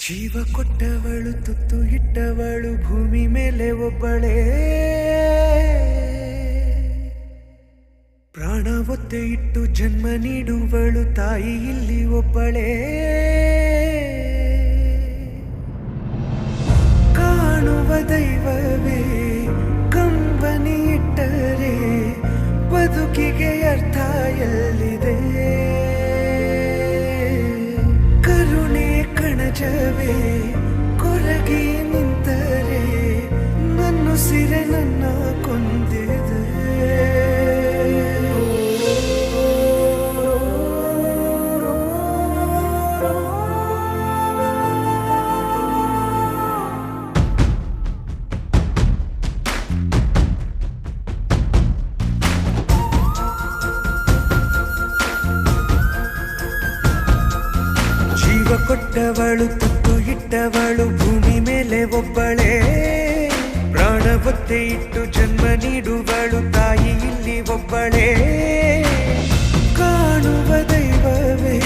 ಜೀವ ಕೊಟ್ಟವಳು ತುತ್ತು ಇಟ್ಟವಳು ಭೂಮಿ ಮೇಲೆ ಒಬ್ಬಳೇ, ಪ್ರಾಣ ಒತ್ತೆ ಇಟ್ಟು ಜನ್ಮ ನೀಡುವಳು ತಾಯಿ ಇಲ್ಲಿ ಒಬ್ಬಳೇ. ಕಾಣುವ ದೈವವೇ ಕಂಬನಿ ಇಟ್ಟರೆ ಬದುಕಿಗೆ ಅರ್ಥ ಎಲ್ಲಿದೆ. ಕರುಣೆ ಕಣಜವೇ ಕೊರಗಿ ನಿಂತರೆ ನನ್ನುಸಿರೆ ನನ್ನ ಕೊಂದಿದೆ. ಜೀವ ಕೊಟ್ಟವಳು ತುತ್ತು ಇಟ್ಟವಳು ಭೂಮಿ ಮೇಲೆ ಒಬ್ಬಳೇ, ಪ್ರಾಣ ಒತ್ತೆ ಇಟ್ಟು ಜನ್ಮ ನೀಡುವಳು ತಾಯಿ ಇಲ್ಲಿ ಒಬ್ಬಳೇ. ಕಾಣುವ ದೈವವೇ